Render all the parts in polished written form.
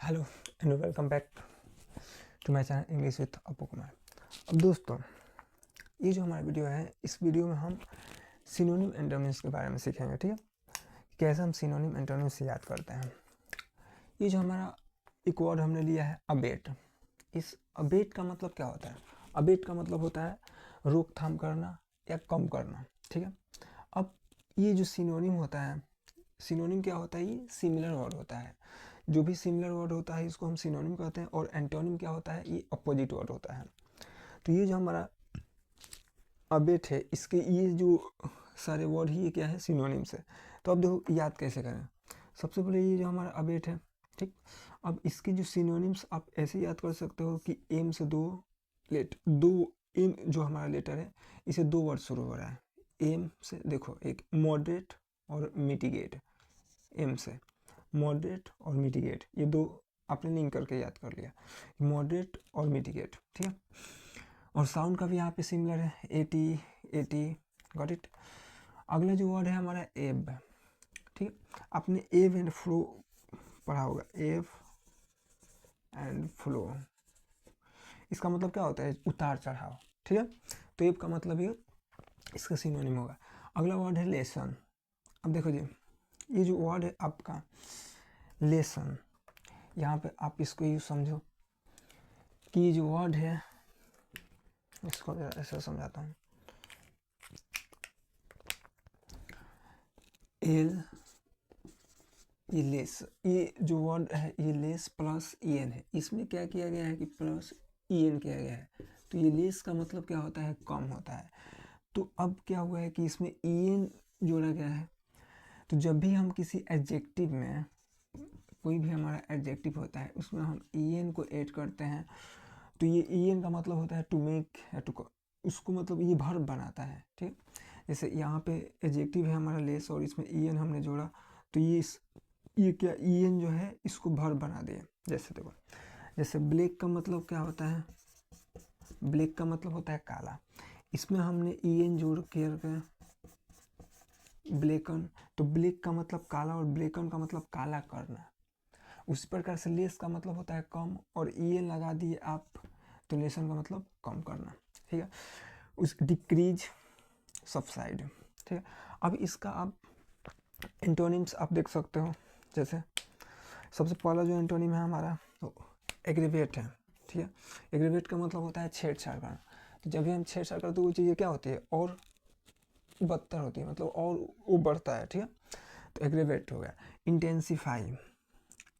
Hello and welcome back to my channel English with Apu Kumar. अब दोस्तों, ये जो हमारा वीडियो है, इस वीडियो में हम सिनोनिम एंटोनिम्स के बारे में सीखेंगे। ठीक है, कैसे हम सिनोनिम एंटोनिम्स से याद करते हैं। ये जो हमारा एक वर्ड हमने लिया है अबेट, इस अबेट का मतलब क्या होता है? अबेट का मतलब होता है रोकथाम करना या कम करना। ठीक है, अब ये जो सिनोनिम होता है, सिनोनिम क्या होता है? ये सिमिलर वर्ड होता है। जो भी सिमिलर वर्ड होता है इसको हम सिनोनिम कहते हैं, और एंटोनिम क्या होता है? ये अपोजिट वर्ड होता है। तो ये जो हमारा अबेट है, इसके ये जो सारे वर्ड ही ये क्या है? सिनोनिम्स है। तो अब देखो याद कैसे करें। सबसे पहले ये जो हमारा अबेट है, ठीक, अब इसके जो सिनोनिम्स आप ऐसे याद कर सकते हो कि एम से दो एम जो हमारा लेटर है, इसे दो वर्ड शुरू हो रहा है। एम से देखो, एक मॉडरेट और मिटिगेट। एम से मॉडरेट और मिटिगेट, ये दो आपने लिंक करके याद कर लिया, मॉडरेट और मिटिगेट। ठीक है, और साउंड का भी यहाँ पे सिमिलर है, एटी गॉट इट। अगला जो वर्ड है हमारा एब। ठीक है, आपने एब एंड फ्लो पढ़ा होगा, एब एंड फ्लो। इसका मतलब क्या होता है? उतार चढ़ाव। ठीक है, तो एब का मतलब ये इसका सिनोनिम होगा। अगला वर्ड है लेसन। अब देखो जी, ये जो वर्ड है आपका लेसन, यहाँ पे आप इसको यूँ समझो कि ये जो वर्ड है, इसको ऐसे समझाता हूँ। एल, ये लेस, ये जो वर्ड है ये लेस प्लस ई एन है। इसमें क्या किया गया है कि प्लस ई एन किया गया है। तो ये लेस का मतलब क्या होता है? कम होता है। तो अब क्या हुआ है कि इसमें ई एन जोड़ा गया है। तो जब भी हम किसी एडजेक्टिव में, कोई भी हमारा एडजेक्टिव होता है, उसमें हम ई एन को ऐड करते हैं, तो ये ई एन का मतलब होता है टू मेक या टू, उसको मतलब ये वर्ब बनाता है। ठीक, जैसे यहाँ पे एडजेक्टिव है हमारा लेस और इसमें ई एन हमने जोड़ा, तो ये क्या, ई एन जो है इसको वर्ब बना दिए। जैसे देखो, जैसे ब्लैक का मतलब क्या होता है? ब्लैक का मतलब होता है काला। इसमें हमने ई एन जोड़ के ब्लैकन, तो ब्लैक का मतलब काला और ब्लैकन का मतलब काला करना। उसी प्रकार से लेस का मतलब होता है कम, और ई एन लगा दिए आप, तो लेसन का मतलब कम करना। ठीक है, उस डिक्रीज, सबसाइड। ठीक है, अब इसका आप एंटोनिम्स आप देख सकते हो। जैसे सबसे पहला जो एंटोनिम है हमारा तो एग्रीवेट है। ठीक है, एग्रीवेट का मतलब होता है छेड़छाड़ करना। तो जब भी हम छेड़छाड़ करते तो वो चीज़ें क्या होती है? और बदतर होती है, मतलब और वो बढ़ता है। ठीक है, तो एग्रीवेट हो गया। इंटेंसिफाई,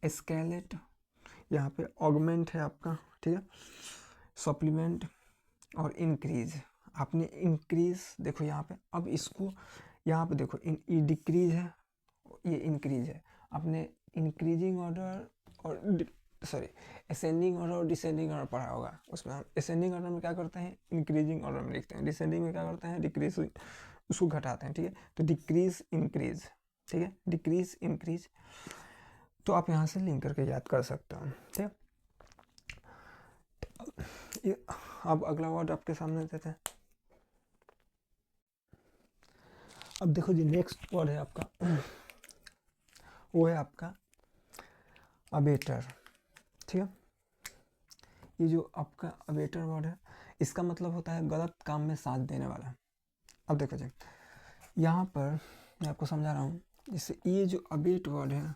एस्केलेट, यहाँ पे ऑगमेंट है आपका। ठीक है, सप्लीमेंट और इंक्रीज। आपने इंक्रीज देखो यहाँ पे, अब इसको यहाँ पे देखो, ये डिक्रीज है, ये इंक्रीज है। आपने इंक्रीजिंग ऑर्डर और सॉरी असेंडिंग ऑर्डर और डिसेंडिंग ऑर्डर पढ़ा होगा। उसमें हम असेंडिंग ऑर्डर में क्या करते हैं? इंक्रीजिंग ऑर्डर में लिखते हैं, डिसेंडिंग में क्या करते हैं? डिक्रीज, उसको घटाते हैं। ठीक है, तो डिक्रीज इंक्रीज। ठीक है, डिक्रीज इंक्रीज, तो आप यहाँ से लिंक करके याद कर सकते हो। ठीक है, अब अगला वर्ड आपके सामने देते हैं। अब देखो जी, नेक्स्ट वर्ड है आपका वो है आपका अबेटर। ठीक है, ये जो आपका अबेटर वर्ड है, इसका मतलब होता है गलत काम में साथ देने वाला। अब देखो जी, यहाँ पर मैं आपको समझा रहा हूँ। जैसे ये जो अबेट वर्ड है,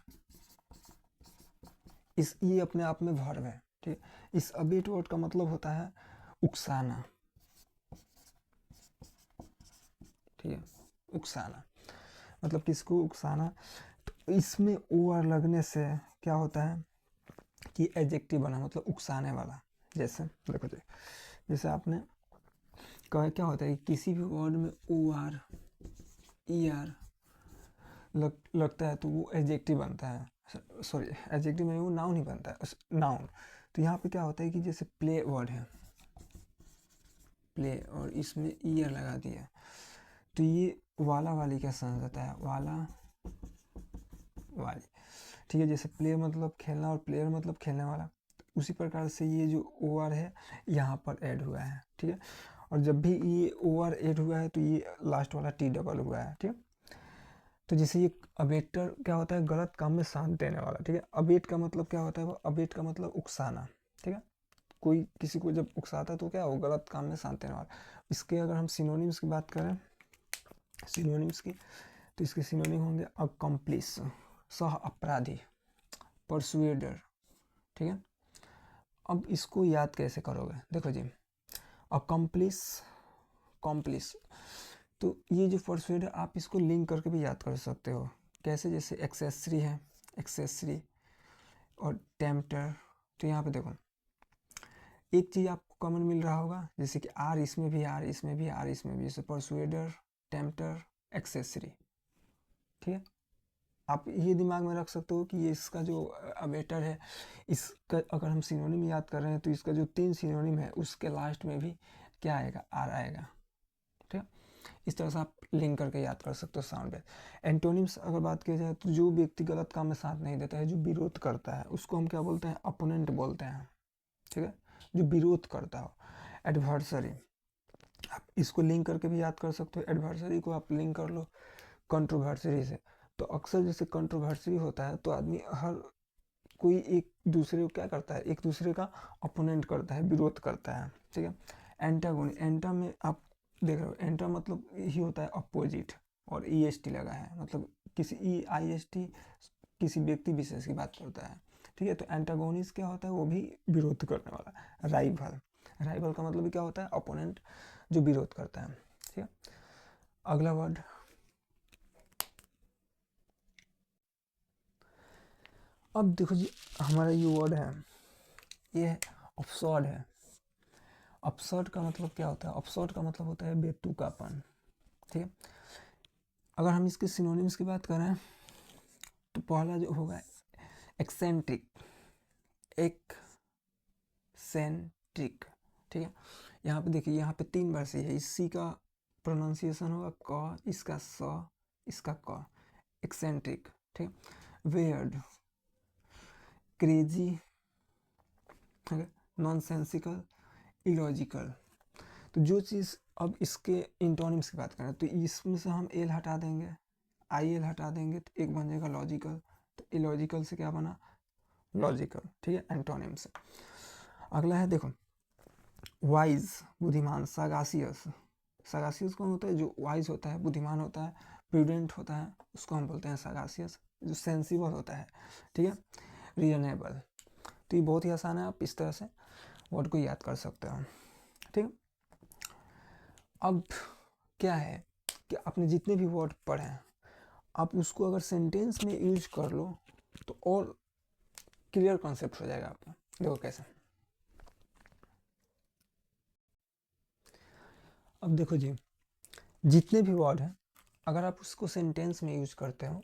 ये अपने आप में वर्ब है। ठीक है, इस अबेट वर्ड का मतलब होता है उकसाना। ठीक है, उकसाना मतलब किसको उकसाना? तो इसमें ओ आर लगने से क्या होता है कि एडजेक्टिव बना, मतलब उकसाने वाला। जैसे देखो जी, जैसे आपने कहा क्या होता है कि किसी भी वर्ड में ओ आर ई आर लगता है तो वो एडजेक्टिव बनता है। सॉरी, एडजेक्टिव में वो नाउन ही बनता है, नाउन। तो यहाँ पे क्या होता है कि जैसे प्ले वर्ड है, प्ले, और इसमें ईयर लगा दिया, तो ये वाला वाली का सेंस होता है, वाला वाली। ठीक है, जैसे प्ले मतलब खेलना और प्लेयर मतलब खेलने वाला, उसी प्रकार से ये जो ओ आर है यहाँ पर ऐड हुआ है। ठीक है, और जब भी ये ओ आर ऐड हुआ है तो ये लास्ट वाला टी डबल हुआ है। ठीक है, तो जैसे ये अबेटर क्या होता है, गलत काम में साथ देने वाला, ठीक है। अबेट का मतलब क्या होता है, वो अबेट का मतलब उकसाना, ठीक है। कोई किसी को जब उकसाता है तो क्या, वो गलत काम में साथ देने वाला। इसके अगर हम सिनोनिम्स की बात करें, सिनोनिम्स की, तो इसके सिनोनिम होंगे अकम्प्लिस, सह अपराधी, परसुएडर, ठीक है। अब इसको याद कैसे करोगे, देखो जी, अकम्प्लिस, कॉम्प्लिस, तो ये जो परसुएडर आप इसको लिंक करके भी याद कर सकते हो। कैसे, जैसे एक्सेसरी है, एक्सेसरी और टेम्पटर। तो यहाँ पे देखो एक चीज़ आपको कॉमन मिल रहा होगा, जैसे कि आर इसमें भी, आर इसमें भी, आर इसमें भी, जैसे परसुएडर, टेम्पटर, एक्सेसरी, ठीक है। आप ये दिमाग में रख सकते हो कि ये इसका जो अबेटर है, इसका अगर हम सिनोनिम याद कर रहे हैं तो इसका जो 3 सिनोनिम है उसके लास्ट में भी क्या आएगा, आर आएगा, ठीक है। इस तरह से आप लिंक करके याद कर सकते हो साउंड बेस। एंटोनिम्स अगर बात की जाए तो जो व्यक्ति गलत काम में साथ नहीं देता है, जो विरोध करता है, उसको हम क्या बोलते हैं, अपोनेंट बोलते हैं, ठीक है। जो विरोध करता हो, एडवर्सरी, आप इसको लिंक करके भी याद कर सकते हो। एडवर्सरी को आप लिंक कर लो कंट्रोवर्सरी से। तो अक्सर जैसे कंट्रोवर्सरी होता है तो आदमी हर कोई एक दूसरे को क्या करता है, एक दूसरे का अपोनेंट करता है, विरोध करता है, ठीक है। एंटागोनी, एंटा में आप देख रहे हो, एंटा मतलब ही होता है अपोजिट, और ई एस टी लगा है, मतलब किसी ई आई एस टी किसी व्यक्ति विशेष की बात करता है, ठीक है। तो एंटागोनिस्ट क्या होता है, वो भी विरोध करने वाला। राइवल, राइवल का मतलब क्या होता है, अपोनेंट, जो विरोध करता है, ठीक है। अगला वर्ड, अब देखो जी, हमारा ये वर्ड है, ये है अपसर्ड है। अपसर्ड का मतलब क्या होता है, अपसर्ड का मतलब होता है बेतुकापन, ठीक है। अगर हम इसके सिनोनिम्स की बात करें तो पहला जो होगा एक्सेंट्रिक, एक्सेंट्रिक, ठीक है। यहाँ पे देखिए, यहाँ पे 3 बार सी है, इस सी का प्रोनाउंसिएशन होगा क, इसका स, इसका क, एक्सेंट्रिक, ठीक है। Weird, crazy, nonsensical, illogical. तो जो चीज़, अब इसके इंटोनिम्स की बात करें तो इसमें से हम एल हटा देंगे, आई एल हटा देंगे तो एक बन जाएगा लॉजिकल। तो इलॉजिकल से क्या बना, लॉजिकल, ठीक है, एंटोनिम से। अगला है देखो, वाइज, बुद्धिमान, सगासियस। सगासियस कौन होता है, जो वाइज होता है, बुद्धिमान होता है, प्रूडेंट होता है, उसको हम बोलते हैं सगासियस। जो सेंसिबल होता है, ठीक है, रीजनेबल। तो ये बहुत ही आसान है, आप इस तरह से वर्ड को याद कर सकते हो, ठीक। अब क्या है कि आपने जितने भी वर्ड पढ़े हैं, आप उसको अगर सेंटेंस में यूज कर लो तो और क्लियर कॉन्सेप्ट हो जाएगा आपका। देखो कैसे, अब देखो जी, जितने भी वर्ड हैं अगर आप उसको सेंटेंस में यूज करते हो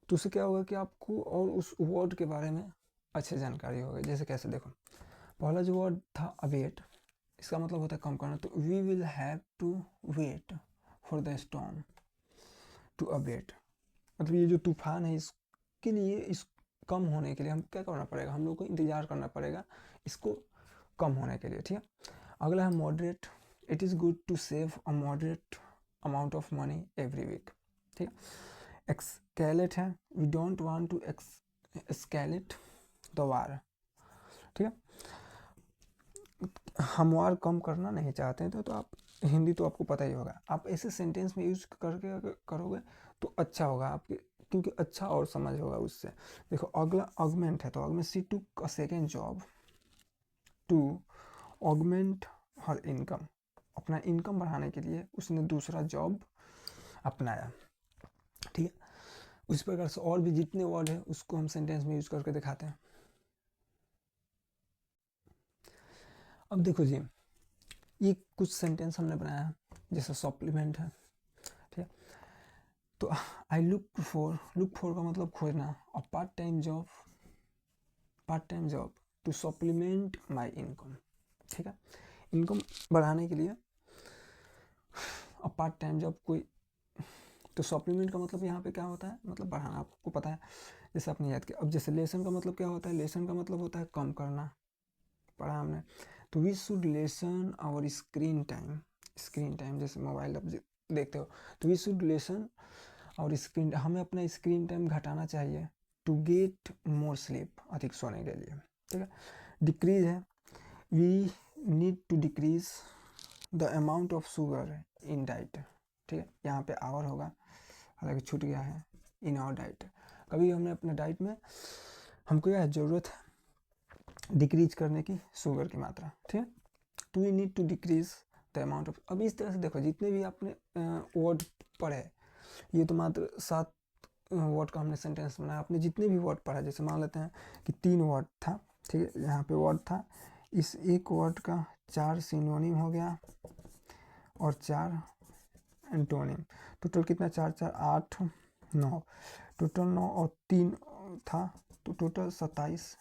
तो उससे क्या होगा कि आपको और उस वर्ड के बारे में अच्छी जानकारी होगी। जैसे कैसे, देखो पहला जो वर्ड था अवेट, इसका मतलब होता है कम करना। तो we will have to wait for the storm to await, मतलब ये जो तूफान है इसके लिए, इस कम होने के लिए हम क्या करना पड़ेगा, हम लोग को इंतज़ार करना पड़ेगा इसको कम होने के लिए, ठीक है। अगला है moderate, it is good to save a moderate amount of money every week, ठीक है। एक्सकैलेट है, we don't want to escalate the war, ठीक है। हम वार कम करना नहीं चाहते हैं तो आप हिंदी तो आपको पता ही होगा, आप ऐसे सेंटेंस में यूज करके अगर करोगे तो अच्छा होगा आपके, क्योंकि अच्छा और समझ होगा उससे। देखो अगला ऑगमेंट है, तो augment, see took a second job to augment her income, अपना इनकम बढ़ाने के लिए उसने दूसरा जॉब अपनाया, ठीक है। उस प्रकार से और भी जितने वर्ड है उसको हम सेंटेंस में यूज करके दिखाते हैं। अब देखो जी, ये कुछ सेंटेंस हमने बनाया है, जैसे सप्लीमेंट है, ठीक है। तो आई लुक फॉर का मतलब खोजना, और part time job to supplement my income, ठीक है। इनकम बढ़ाने के लिए और पार्ट टाइम जॉब कोई, तो सप्लीमेंट का मतलब यहाँ पे क्या होता है, मतलब बढ़ाना, आपको पता है, जैसे आपने याद किया। अब जैसे लेसन का मतलब क्या होता है, लेसन का मतलब होता है कम करना, पढ़ा हमने। तो we should lessen our screen time, screen time जैसे मोबाइल आप देखते हो, तो वी शुड लेसन और स्क्रीन हमें अपना स्क्रीन टाइम घटाना चाहिए टू गेट मोर स्लीप, अधिक सोने के लिए, ठीक है। डिक्रीज है, we need to decrease the amount of sugar in diet, ठीक है। यहाँ पे आवर होगा, हालांकि छूट गया है, इन आवर डाइट। कभी हमने अपने डाइट में हमको यह ज़रूरत है डिक्रीज करने की शुगर की मात्रा, ठीक है। तो we need to decrease the amount of, अब इस तरह से देखो जितने भी आपने वर्ड पढ़े, ये तो मात्र 7 वर्ड का हमने सेंटेंस बनाया। आपने जितने भी वर्ड पढ़ा, जैसे मान लेते हैं कि 3 वर्ड था, ठीक है, यहाँ पे वर्ड था, इस एक वर्ड का 4 सिनोनिम हो गया और 4 एंटोनिम। टोटल कितना, 4 4 8 9, टोटल 9 और 3 था, तो टोटल 27,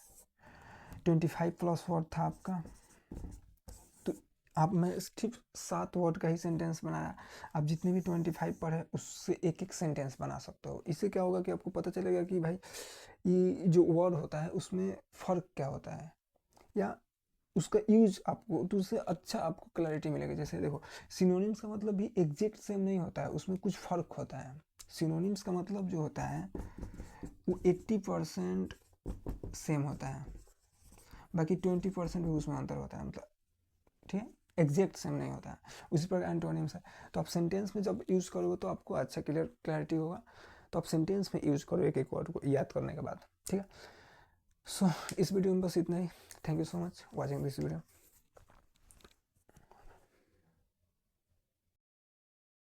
25 प्लस वर्ड था आपका। तो आप मैं सिर्फ 7 वर्ड का ही सेंटेंस बनाया, आप जितने भी 25 पढ़े उससे एक एक सेंटेंस बना सकते हो। इससे क्या होगा कि आपको पता चलेगा कि भाई ये जो वर्ड होता है उसमें फ़र्क क्या होता है, या उसका यूज आपको, तो उससे अच्छा आपको क्लैरिटी मिलेगी। जैसे देखो, सिनोनिम्स का मतलब भी एग्जैक्ट सेम नहीं होता है, उसमें कुछ फ़र्क होता है। सिनोनिम्स का मतलब जो होता है वो 80% सेम होता है, बाकी 20% भी उसमें अंतर होता है, मतलब ठीक है, एग्जैक्ट सेम नहीं होता है। उसी प्रकार एंटोनिम्स है। तो आप सेंटेंस में जब यूज़ करोगे तो आपको अच्छा क्लैरिटी होगा, तो आप सेंटेंस में यूज़ करो एक एक वर्ड को याद करने के बाद, ठीक है। सो इस वीडियो में बस इतना ही। Thank you so much watching this video.